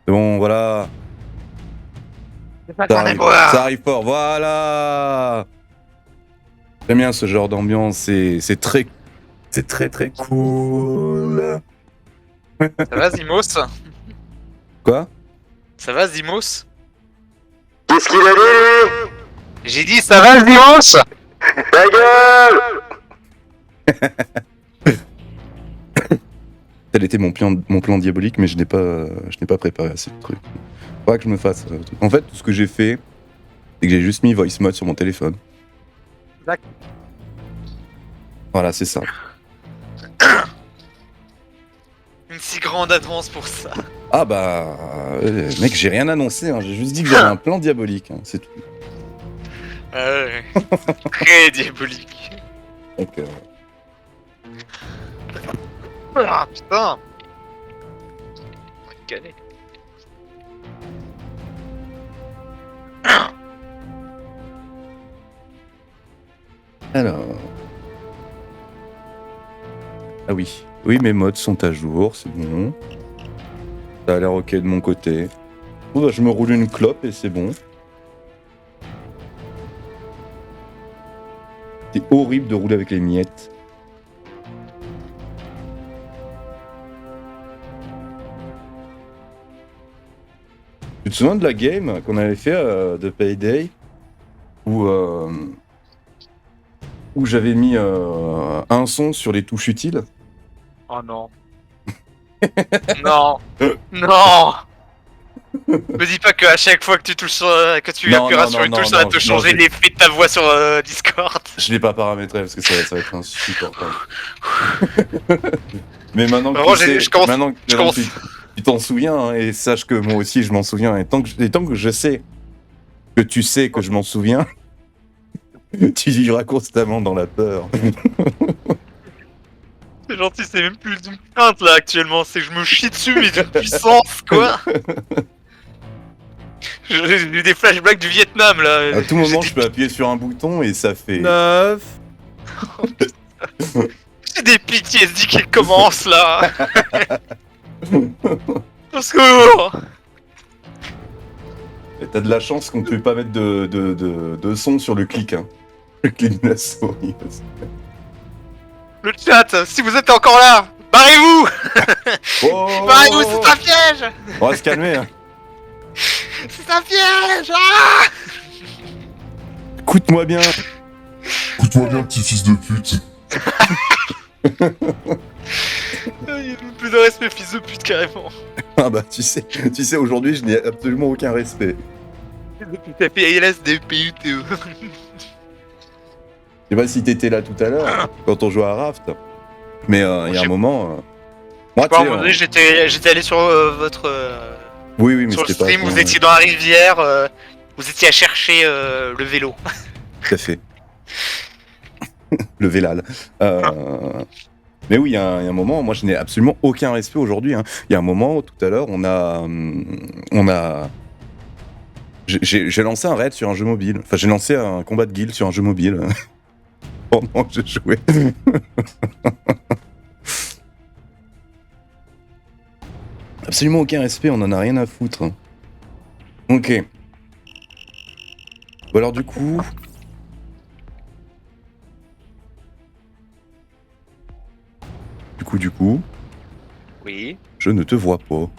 C'est bon, voilà. C'est pas qu'on aime voir. Ça arrive fort, voilà. J'aime bien ce genre d'ambiance, c'est très cool. Ça va, Zimos? Quoi? Ça va, Zimos? Qu'est-ce qu'il a dit, lui? J'ai dit ça va, Zimos? Ta gueule! Tel était mon plan diabolique, mais je n'ai pas préparé assez de trucs. Faudra que je me fasse un truc. En fait, tout ce que j'ai fait, c'est que j'ai juste mis voice mode sur mon téléphone. D'accord. Voilà, c'est ça. Une si grande avance pour ça. Ah bah, mec, j'ai rien annoncé, hein. J'ai juste dit que j'avais un plan diabolique, hein. C'est tout. Ouais. Très diabolique. Donc, Ah putain. On va te caler. alors... Ah oui. Oui, mes mods sont à jour, c'est bon. Ça a l'air ok de mon côté. Bon, bah, je me roule une clope et c'est bon. C'est horrible de rouler avec les miettes. Tu te souviens de la game qu'on avait fait de Payday où j'avais mis un son sur les touches utiles? Oh non. Non. Non. Me dis pas qu'à chaque fois que tu touches que tu Non, appuieras non, sur non, une non, touche, ça va non, te non, changer j'ai- l'effet de ta voix sur Discord. Je l'ai pas paramétré parce que ça va être insupportable. Mais maintenant que Vraiment, tu sais, je commence. maintenant Je que commence. tu t'en souviens, hein, et sache que moi aussi je m'en souviens, et tant que je sais que tu sais que je m'en souviens, tu vivras constamment dans la peur. C'est gentil, c'est même plus d'une crainte là actuellement, c'est que je me chie dessus mais d'une puissance quoi. J'ai eu des flashbacks du Vietnam là. À tout moment, J'ai je peux appuyer sur un bouton et ça fait... 9. J'ai des PTSD qui commencent là. Au secours. Et t'as de la chance qu'on ne peut pas mettre de son sur le clic. Hein. Le clic de la souris. Le chat, si vous êtes encore là, barrez-vous. Oh, Barrez-vous, c'est un piège. on va se calmer. Hein. C'est un piège. Ah. Écoute-moi bien. Écoute-moi bien, petit fils de pute. Il y a plus de respect, fils de pute carrément. Ah bah tu sais aujourd'hui je n'ai absolument aucun respect. Fils de pute, PLS des PUTE. Je sais pas si t'étais là tout à l'heure quand on jouait à Raft, mais il y a un moment. Moi, Bon, à un tu moment sais, donné, j'étais allé sur votre oui, mais sur le c'était pas. stream, vous étiez dans la rivière, vous étiez à chercher le vélo. Tout à fait. Le Vélal. Mais oui, il y a un moment, moi je n'ai absolument aucun respect aujourd'hui. Hein. Il y a un moment, tout à l'heure, on a. J'ai lancé un raid sur un jeu mobile. Enfin, j'ai lancé un combat de guild sur un jeu mobile pendant que je jouais. Absolument aucun respect, on en a rien à foutre. Ok. Bon alors du coup... Du coup... Oui. Je ne te vois pas.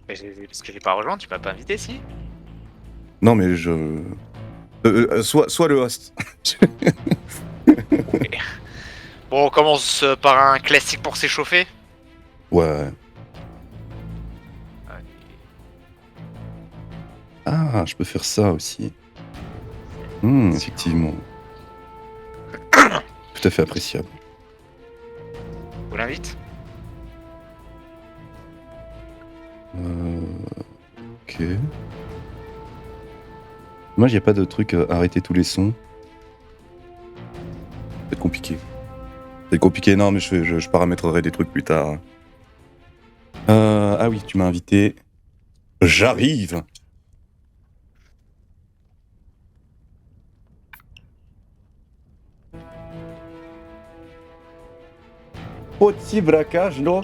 Parce que j'ai pas rejoint, tu m'as pas invité si. Non mais je... Sois le host. Bon, on commence par un classique pour s'échauffer. Ouais. Ah, je peux faire ça aussi. Effectivement. Tout à fait appréciable. Vous l'invite. Ok. Moi, il n'y a pas de truc à arrêter tous les sons. C'est compliqué. C'est compliqué, non, mais je paramétrerai des trucs plus tard. Ah oui, tu m'as invité. J'arrive. Petit braquage, là.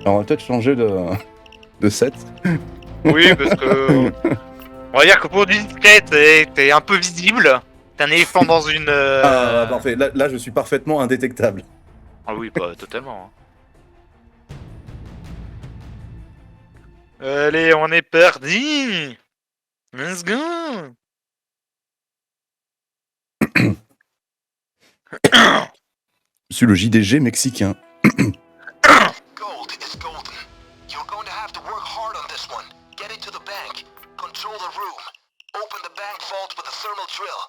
Alors, on va peut-être changer de... de 7. Oui, parce que... On va dire que pour du discret, t'es un peu visible. T'es un éléphant dans une... Ah, parfait. Là, je suis parfaitement indétectable. Ah oui, bah totalement. Allez, on est parti. Let's go. Je suis le JDG mexicain. Gold is golden. You're going to have to work hard on this one. Get into the bank. Control the room. Open the bank vault with a thermal drill.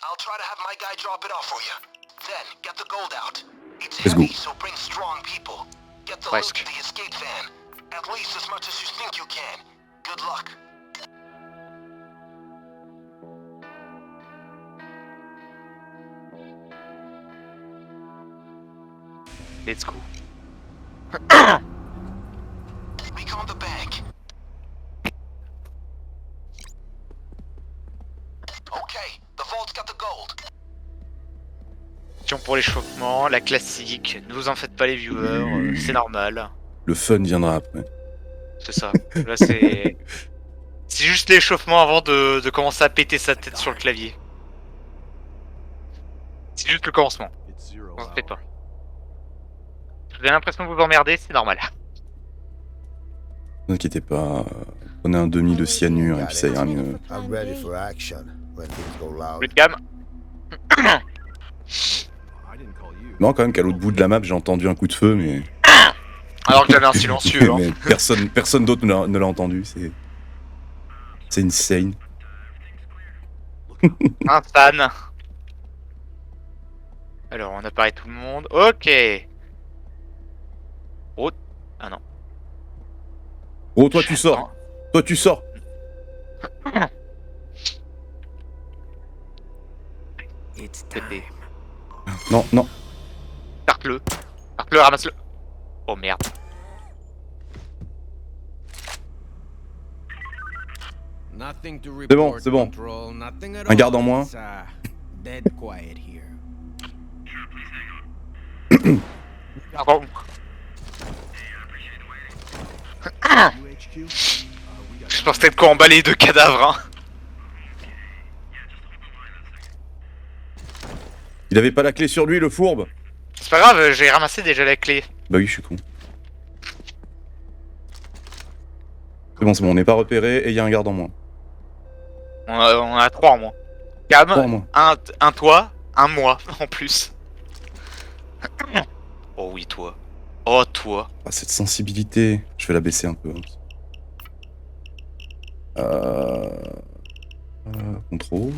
I'll try to have my guy drop it off for you. Then, get the gold out. It's Let's go. heavy, so bring strong people. Get the loot Presque. to the escape van. At least as much as you think you can. Good luck. Let's go. Recon the bank. Okay, the vault's got the gold. Question pour l'échauffement, la classique. Ne vous en faites pas les viewers, c'est normal. Le fun viendra après. C'est ça. Là, c'est... C'est juste l'échauffement avant de commencer à péter sa tête sur le clavier. C'est juste le commencement. Ne vous en faites pas. Vous avez l'impression que vous emmerdez, c'est normal. Ne vous inquiétez pas. Prenez un demi de cyanure et puis ça ira mieux. I'm ready for action when things go loud. Plus de gamme. Non, quand même qu'à l'autre bout de la map, j'ai entendu un coup de feu, mais, Alors que j'avais un silencieux. Hein. mais personne d'autre ne l'a entendu. C'est insane. Un fan. Alors, on apparaît tout le monde. Ok. Oh. Ah non. Oh, toi tu sors. Toi tu sors. TP. Non, non. Carte-le. Carte-le, ramasse-le. Oh merde. C'est bon, c'est bon. Un garde en moins. Pardon. Je pense peut-être qu'on emballer deux cadavres. Hein. Il avait pas la clé sur lui, le fourbe. C'est pas grave, j'ai ramassé déjà la clé. Bah oui, je suis con. C'est bon, on n'est pas repéré et il y a un garde en moins. On a trois en moins. Cam, Trois en moins. un toi, un moi en plus. Oh oui, toi. Oh, toi. Ah, cette sensibilité, je vais la baisser un peu. Contrôle.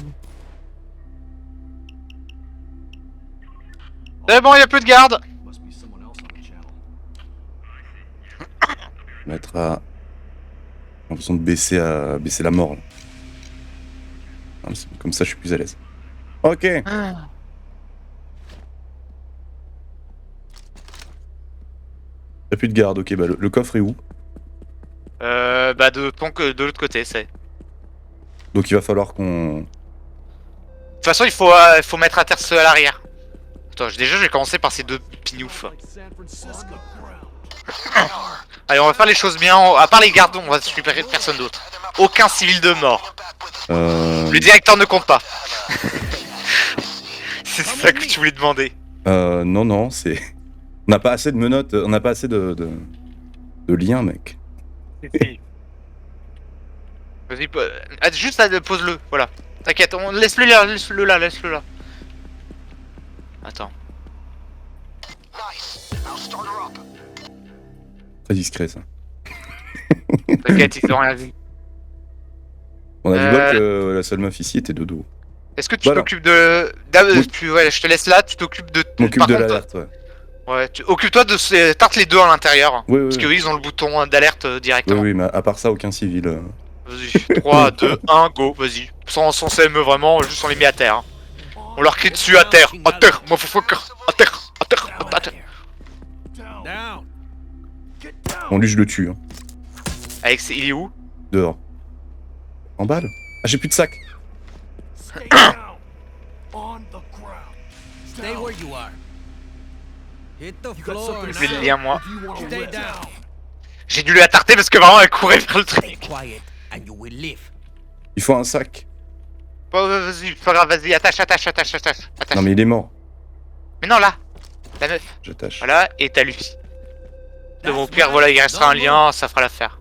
C'est bon, y'a plus de garde. Mettre à. J'ai l'impression de baisser la mort. Là. Comme ça, je suis plus à l'aise. Ok. Ah. Y'a plus de garde, ok, bah le coffre est où? Bah de l'autre côté, c'est. Donc il va falloir qu'on... De toute façon, il faut mettre à terre ceux à l'arrière. Attends, déjà, j'ai commencé par ces deux pignoufs. Allez, on va faire les choses bien. À part les gardes, on va récupérer personne d'autre. Aucun civil de mort. Le directeur ne compte pas. C'est ça que tu voulais demander. Non, c'est... On n'a pas assez de menottes, on n'a pas assez de liens, mec. Vas-y, juste pose-le, voilà. T'inquiète, laisse-le là, laisse-le là. Attends. Très discret, ça. T'inquiète, ils ont rien vu. On a du bol que la seule meuf ici était de dos. Est-ce que tu Voilà. t'occupes de... ouais, je te laisse là, tu t'occupes de... Je m'occupe par de contre, l'alerte, ouais. Ouais, occupe-toi de tarte les deux à l'intérieur. Oui, Parce que eux, ils ont le bouton d'alerte directement. Oui, mais à part ça, aucun civil. Vas-y, 3, 2, 1, go, vas-y. Sans s'aimer vraiment, juste on les met à terre. On leur crie dessus à terre, motherfucker, à terre. Bon, lui, je le tue. Hein. Alex, il est où? Dehors. En balle? Ah, j'ai plus de sac. Je vais le lien, moi. J'ai dû la tarter parce que vraiment elle courait vers le truc. Il faut un sac. Bon, vas-y, pas grave, vas-y, attache. Non, mais il est mort. Mais non, là, la meuf. J'attache. Voilà, et t'as lui. De mon père, voilà, il restera un lien, ça fera l'affaire.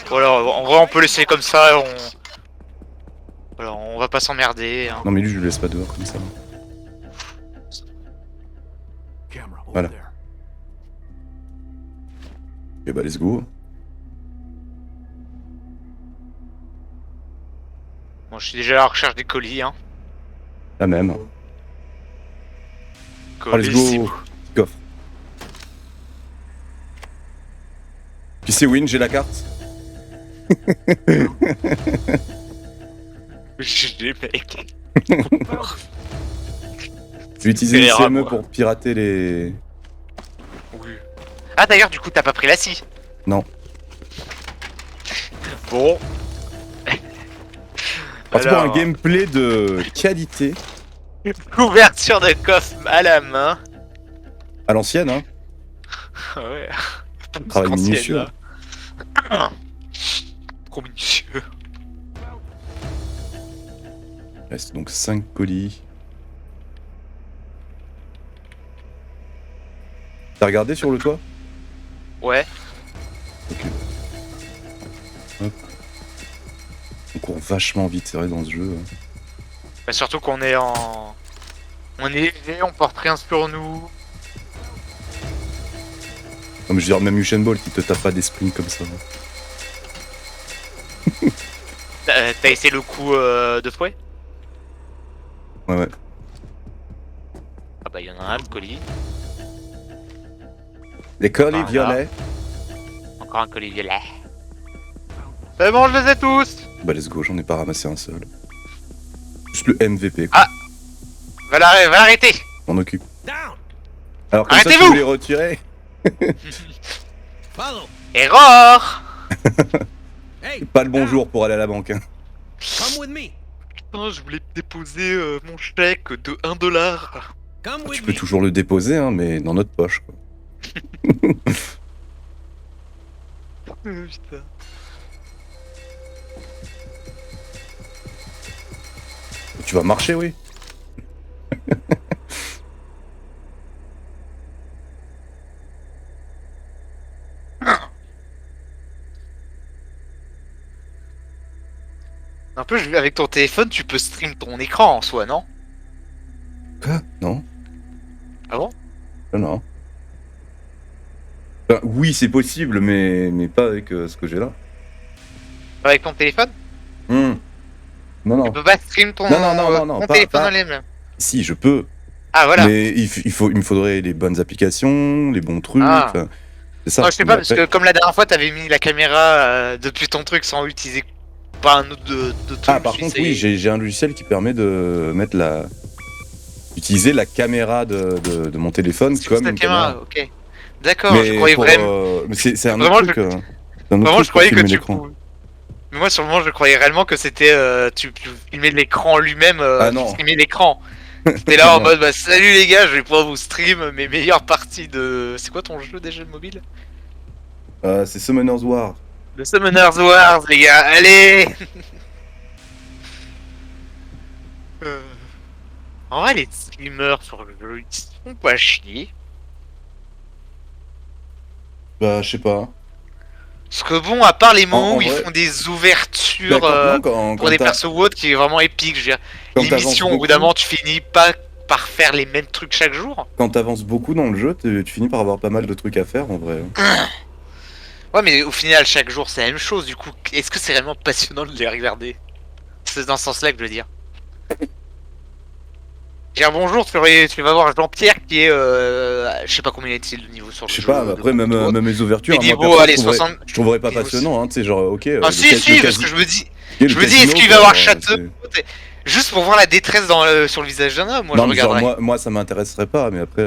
Voilà, en vrai, on peut laisser comme ça, voilà, on va pas s'emmerder. Hein. Non, mais lui, je le laisse pas dehors comme ça. Voilà. Et bah, let's go. Bon, je suis déjà à la recherche des colis, hein. La même. Oh, let's Colis, go. Coffre. Puis c'est win, j'ai la carte. GG, mec. J'ai utilisé C'est le rare, CME moi. pour pirater les... Oui. Ah, d'ailleurs, du coup, t'as pas pris la scie. Non. Bon. Parce pour un Alors, gameplay de qualité, ouverture de coffre à la main. à l'ancienne, hein. Ouais. Travail Ancienne, minutieux. là. Trop minutieux. Il reste donc 5 colis. T'as regardé sur le toit? Ouais. Ok. Hop. On court vachement vite, c'est vrai, dans ce jeu. Hein. Bah, surtout qu'on est en... On est léger, on porte rien sur nous. Non, mais je veux dire, même Usain Bolt, il te tape pas des sprints comme ça. Hein. T'as essayé le coup de fouet? Ouais, ouais. Ah bah y'en a un, le colis. Les colis Voilà. violets. Encore un colis violet. C'est bon, je les ai tous. Bah, let's go, j'en ai pas ramassé un seul. Juste le MVP, quoi. Ah. Va l'arrêter. M'en occupe. Alors, comme ça, tu Arrêtez-vous. voulais retirer. Erreur. Pas le bon jour pour aller à la banque. Hein. Putain, je voulais déposer mon chèque de $1. Tu peux toujours le déposer, hein, mais dans notre poche, quoi. Putain. Tu vas marcher, oui. Un peu, avec ton téléphone, tu peux stream ton écran en soi, non? Quoi? Non. Ah bon? Non, non. Enfin, oui, c'est possible, mais pas avec ce que j'ai là. Avec ton téléphone? Non, non. Tu peux pas stream ton, Non, ton pas- téléphone pas- en lui-même. Si, je peux. Ah voilà. Mais il me faudrait les bonnes applications, les bons trucs. Ah. enfin, c'est ça. Non, je sais Mais pas, parce après- que comme la dernière fois, t'avais mis la caméra depuis ton truc sans utiliser pas un autre de truc. Ah, par contre, oui, j'ai un logiciel qui permet de mettre utiliser la caméra de mon téléphone comme la une caméra, caméra. ok. D'accord, je croyais vraiment. mais c'est un Vraiment, autre truc. C'est un autre Vraiment, truc je croyais pour que filmer tu. l'écran. Mais moi, sur le moment, je croyais réellement que c'était. Tu filmais l'écran lui-même. Ah non. Tu filmais l'écran. T'es là en Non. mode, bah salut les gars, je vais pouvoir vous stream mes meilleures parties de. C'est quoi ton jeu déjà de mobile? C'est Summoner's War. Le Summoner's Wars, les gars, allez. En vrai, les streamers sur le jeu, ils se font pas chier. Bah, je sais pas. Parce que bon, à part les moments En où ils vrai- font des ouvertures Bah, quand pour des t'as- persos ou autres qui est vraiment épique, je veux dire, quand t'avances l'émission, au bout beaucoup- d'un moment, tu finis pas par faire les mêmes trucs chaque jour. Quand t'avances beaucoup dans le jeu, tu finis par avoir pas mal de trucs à faire en vrai. Ouais, mais au final, chaque jour, c'est la même chose, du coup, est-ce que c'est vraiment passionnant de les regarder? C'est dans ce sens-là que je veux dire. Dire bonjour, tu vas voir Jean-Pierre qui est, je sais pas combien est-il de niveau sur le Je sais jeu. pas, après, même les ouvertures, Mais moi, niveau, perso, allez, je trouverais- 60. je trouverais pas niveau- passionnant, hein, tu sais, genre, ok. Ah si, si, parce que je me dis, est-ce qu'il va avoir château juste pour voir la détresse sur le visage d'un homme, moi Non, je mais genre, regarderais. moi, ça m'intéresserait pas, mais après.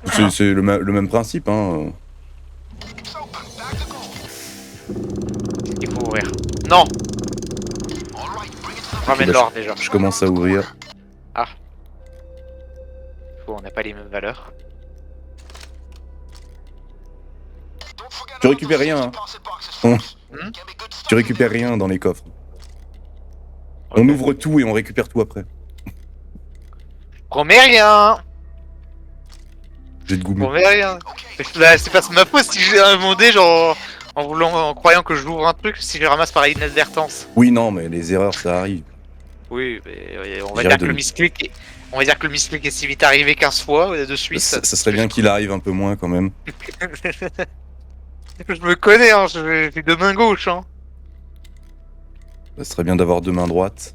C'est le même principe, hein. Il faut ouvrir. Non. Ramène l'or déjà. Je commence à ouvrir. On n'a pas les mêmes valeurs. Tu récupères rien, hein. Tu récupères rien dans les coffres. On Ok. ouvre tout et on récupère tout après. Promets rien. J'ai de goût. Promets rien. Là, c'est pas ma faute si j'ai demandé, genre, en croyant que j'ouvre un truc, si je ramasse par inadvertance. Oui, non, mais les erreurs, ça arrive. Oui, mais on va J'irai dire de- que le misclick est... On va dire que le misclick est si vite arrivé 15 fois de suite. Ça serait bien qu'il arrive un peu moins quand même. Je me connais, hein, j'ai deux mains gauches, hein. Ça serait bien d'avoir deux mains droites.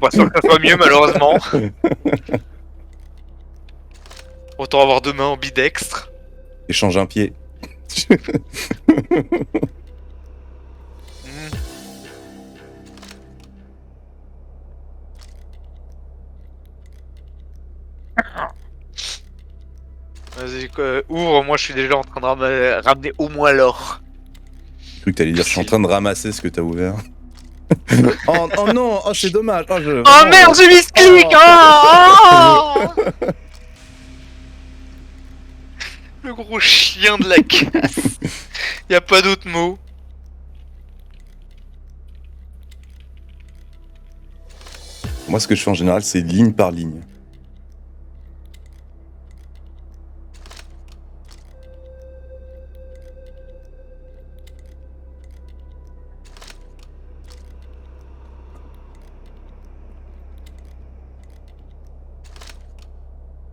Pas sûr que ça soit mieux, malheureusement. Autant avoir deux mains ambidextres. Échange un pied. Hmm. Vas-y, quoi, ouvre, moi je suis déjà en train de ramener au moins l'or. J'ai cru que t'allais dire, je suis en train de ramasser ce que t'as ouvert. Oh non, oh c'est dommage. Oh, Oh merde, j'ai misclick! Le gros chien de la casse. Y a pas d'autre mot. Moi, ce que je fais en général, c'est ligne par ligne.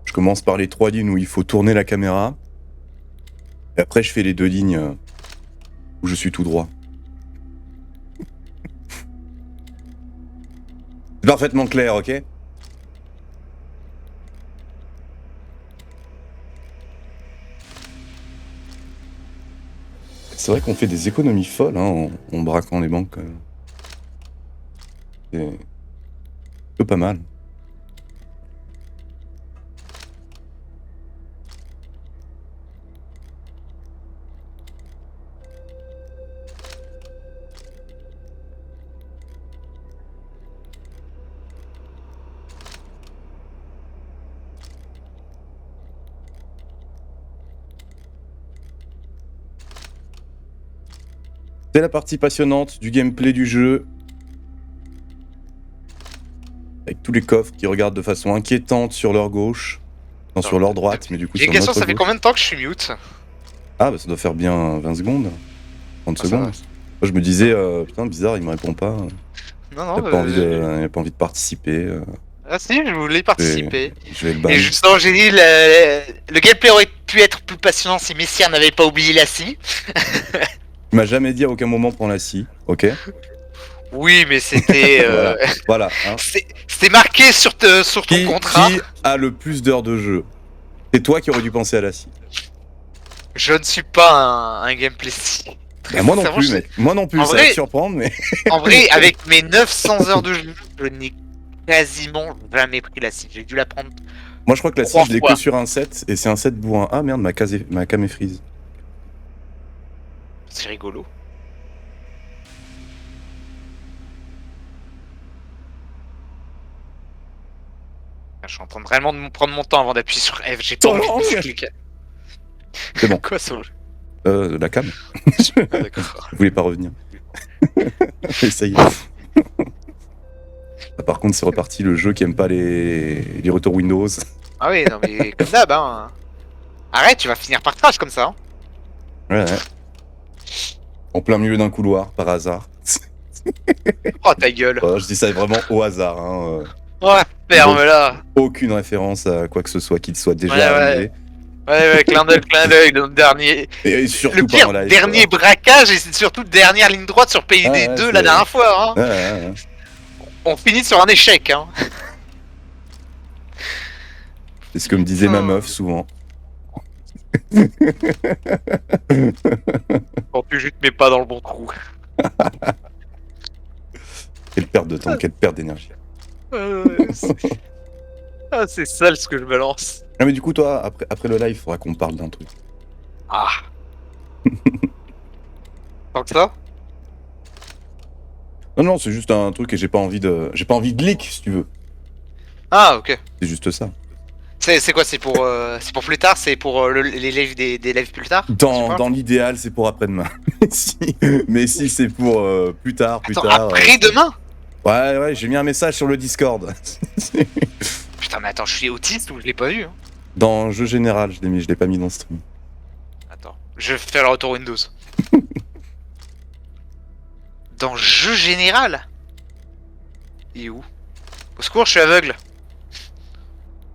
Je commence par les 3 lignes où il faut tourner la caméra. Et après, je fais les 2 lignes où je suis tout droit. C'est parfaitement clair, ok? C'est vrai qu'on fait des économies folles hein, en braquant les banques. C'est pas mal. C'est la partie passionnante du gameplay du jeu. Avec tous les coffres qui regardent de façon inquiétante sur leur gauche. Non, sur leur droite, mais du coup J'ai sur une question, notre ça fait gauche. combien de temps que je suis mute? Ah, bah ça doit faire bien 20 secondes. 30 Ah, ça secondes. va. Moi, je me disais, putain, bizarre, il me répond pas. Non, Il non, a pas envie il a pas envie de participer. Ah si, je voulais participer. Je vais le ban. Et justement, j'ai dit, le gameplay aurait pu être plus passionnant si Messier n'avait pas oublié la scie. Tu m'as jamais dit à aucun moment prends la scie, ok? Oui, mais c'était... Voilà. Hein. C'était marqué sur ton contrat. Qui a le plus d'heures de jeu? C'est toi qui aurais dû penser à la scie. Je ne suis pas un gameplay scie. Bah, moi non Sincèrement, plus, mec. Moi non plus, En ça vrai- va te surprendre, mais. En vrai, avec mes 900 heures de jeu, je n'ai quasiment jamais pris la scie. J'ai dû la prendre. Moi je crois que la scie, 3 je l'ai fois. que sur un set, et c'est un set bourrin. Ah merde, ma cam est freeze. C'est rigolo. Je suis en train de vraiment de prendre mon temps avant d'appuyer sur F. J'ai pas Oh, envie de non. cliquer. C'est bon. Quoi ça? La cam. Ah, d'accord. Je voulais pas revenir. Ça y est. Ah, par contre, c'est reparti le jeu qui aime pas les retours Windows. Ah oui, non mais comme d'hab, hein. Arrête, tu vas finir par crash comme ça. Hein. Ouais. En plein milieu d'un couloir, par hasard. Oh ta gueule. Je dis ça vraiment au hasard. Hein. Ouais, ferme-la. Aucune référence à quoi que ce soit qu'il soit déjà Ouais, ouais. arrivé. Ouais, clin d'œil, le dernier. Et surtout Le pas pire, en live. dernier braquage et c'est surtout dernière ligne droite sur PID 2 Ouais, la c'est- dernière fois. Hein. Ouais. On finit sur un échec. Hein. C'est ce que me disait ma Oh. meuf souvent. Quand tu juste mets pas dans le bon trou. Quelle perte de temps, quelle perte d'énergie. Ah, c'est sale ce que je me lance. Ah mais du coup toi, après le live, il faudra qu'on parle d'un truc. Ah. Tant que ça. Non, c'est juste un truc et j'ai pas envie de leak si tu veux. Ah, ok. C'est juste ça. C'est quoi? C'est pour plus tard? C'est pour les lives des lives plus tard? Dans l'idéal, c'est pour après-demain. Mais si c'est pour plus tard, Attends, après-demain? Ouais, j'ai mis un message sur le Discord. Putain, mais attends, je suis autiste ou je l'ai pas vu hein? Dans jeu général, je l'ai mis, je l'ai pas mis dans le stream. Attends, je vais faire le retour Windows. Dans jeu général? Il est où? Au secours, je suis aveugle.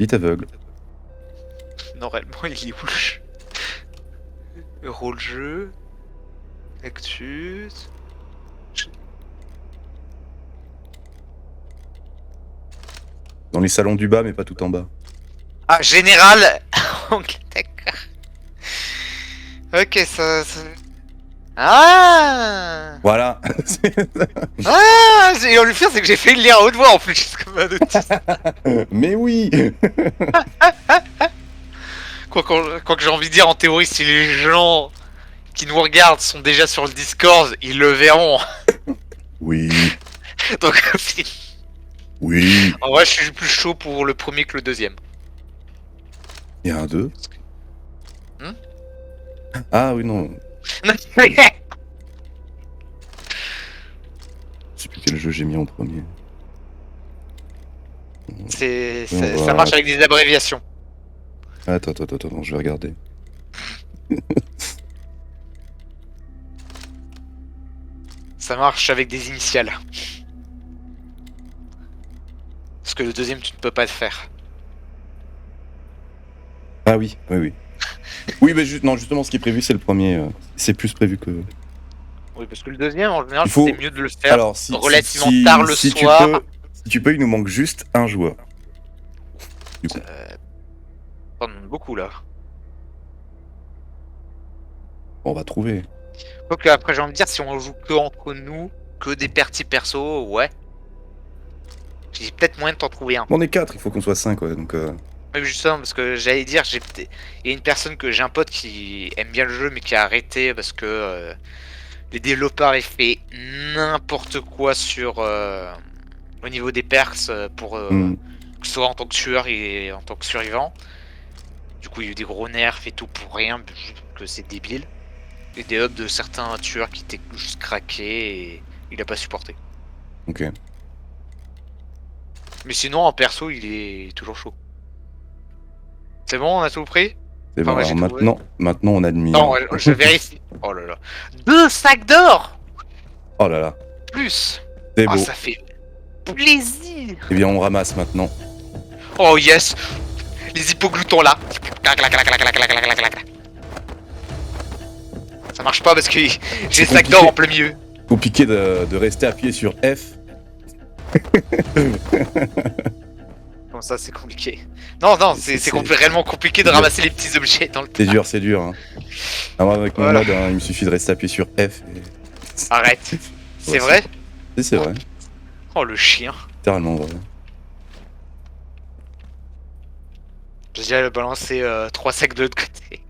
Vite aveugle. Normalement, il est où le jeu? Rôle jeu. Actus. Dans les salons du bas, mais pas tout en bas. Ah, général. Ok, d'accord. Ok, ça... Ah. Voilà. Ah. Et le pire, c'est que j'ai fait le lire à haute voix en plus, comme un autiste. Mais oui. Quoi que j'ai envie de dire, en théorie, si les gens qui nous regardent sont déjà sur le Discord, ils le verront. Oui. Donc, Oui. en vrai, je suis plus chaud pour le premier que le deuxième. Il y a un 2. Hmm. Ah oui, non. Je sais plus quel jeu j'ai mis en premier. Ça marche avec des abréviations. Attends, je vais regarder. Ça marche avec des initiales. Parce que le deuxième, tu ne peux pas le faire. Ah oui. Oui, mais non, justement, ce qui est prévu, c'est le premier. C'est plus prévu que... Oui, parce que le deuxième, en général, Il faut- c'est mieux de le faire Alors, relativement tard le si soir. Si tu peux, il nous manque juste un joueur. On en a beaucoup là. On va trouver. Donc après, j'ai envie de dire, si on joue que entre nous, que des petits persos, ouais. J'ai peut-être moyen de t'en trouver un. On est 4, il faut qu'on soit 5, ouais, donc... Oui, justement, parce que j'allais dire, il y a une personne j'ai un pote qui aime bien le jeu, mais qui a arrêté parce que les développeurs avaient fait n'importe quoi sur au niveau des perks pour que ce soit en tant que tueur et en tant que survivant. Du coup, il y a eu des gros nerfs et tout pour rien, juste que c'est débile. Et des hubs de certains tueurs qui étaient juste craqués et il a pas supporté. Ok. Mais sinon, en perso, il est toujours chaud. C'est bon, on a tout pris? C'est bon, ouais, alors j'ai trouvé. maintenant on admire. Non, je vérifie. Oh là là. 2 sacs d'or Oh là là, plus. c'est Ah, beau. ça fait plaisir. Eh bien, on ramasse maintenant. Oh yes. Les hypogloutons là. Ça marche pas parce que j'ai C'est 5 d'or compliqué. en plein milieu. Compliqué de rester appuyé sur F. Comment ça, c'est compliqué? Non, c'est réellement compliqué de ramasser les petits objets dans le C'est dur, hein. Ah, moi, avec mon Voilà. mode, hein, il me suffit de rester appuyé sur F. Et... Arrête. C'est Ouais, vrai? C'est vrai, Oh le chien. littéralement vrai. J'ai déjà balancé 3 sacs de l'autre côté.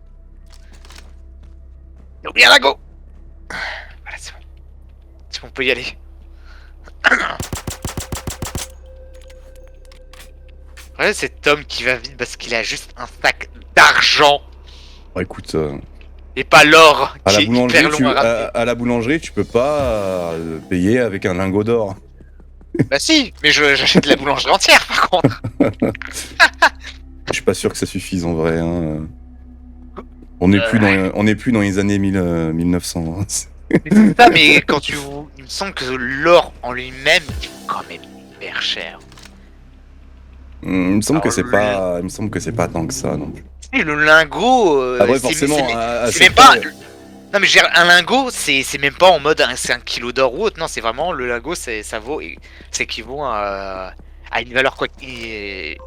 J'ai oublié la go. Voilà, c'est bon. C'est bon, on peut y aller. Ouais, c'est Tom qui va vite parce qu'il a juste un sac d'argent Bon, écoute, et pas l'or à qui la est boulangerie, hyper long à ramener. à la boulangerie, tu peux pas payer avec un lingot d'or. Bah si, mais j'achète la boulangerie entière par contre. Je suis pas sûr que ça suffise en vrai. Hein. On n'est plus dans les années 1900. Hein. C'est ça, mais quand il me semble que l'or en lui-même est quand même hyper cher. Il me semble Alors, il me semble que c'est pas tant que ça non plus. Et le lingot, Après, c'est- forcément, c'est même pas. Non mais je veux dire, un lingot, c'est même pas en mode c'est un kilo d'or ou autre. Non, c'est vraiment le lingot, ça équivaut à une valeur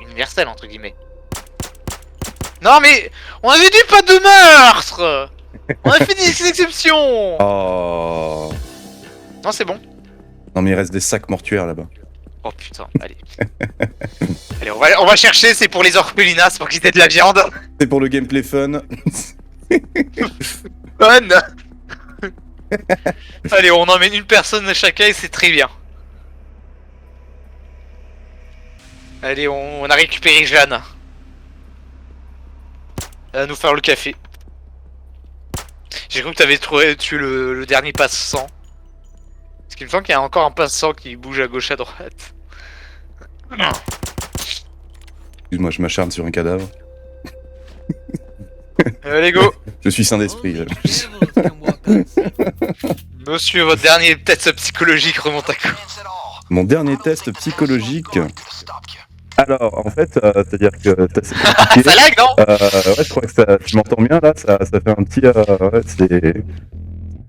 universelle entre guillemets. Non mais on avait dit pas de meurtre. On a fait des exceptions. Oh. Non, c'est bon. Non mais il reste des sacs mortuaires là-bas. Oh putain, allez. Allez, on va chercher, c'est pour les orphelinats, c'est pour qu'ils aient de la viande. C'est pour le gameplay fun. Fun. Allez, on emmène une personne chacun et c'est très bien. Allez, on a récupéré Jeanne. à nous faire le café. J'ai cru que t'avais tué le dernier passant. Parce qu'il me semble qu'il y a encore un passant qui bouge à gauche à droite. Excuse-moi, je m'acharne sur un cadavre. Allez go. Je suis sain d'esprit. Monsieur, votre dernier test psychologique remonte à quoi? Chance at all. Mon dernier test psychologique. Could have stopped you. Alors, en fait, c'est-à-dire que c'est compliqué. Ça lag, non? Ouais, je crois que ça, tu m'entends bien là, ça fait un petit. Ouais, c'est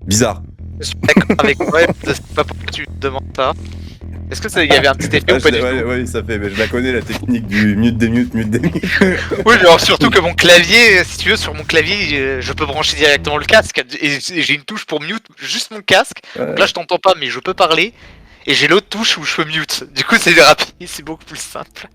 bizarre. Je suis d'accord avec moi, je sais pas pourquoi tu me demandes ça. Est-ce que il y avait un petit effet ou pas du tout? Ouais, ça fait, mais je la connais la technique du mute des mute. Oui, mais alors surtout que mon clavier, si tu veux, sur mon clavier, je peux brancher directement le casque et j'ai une touche pour mute juste mon casque. Donc là, je t'entends pas, mais je peux parler. Et j'ai l'autre touche où je peux mute. Du coup, c'est rapide, c'est beaucoup plus simple.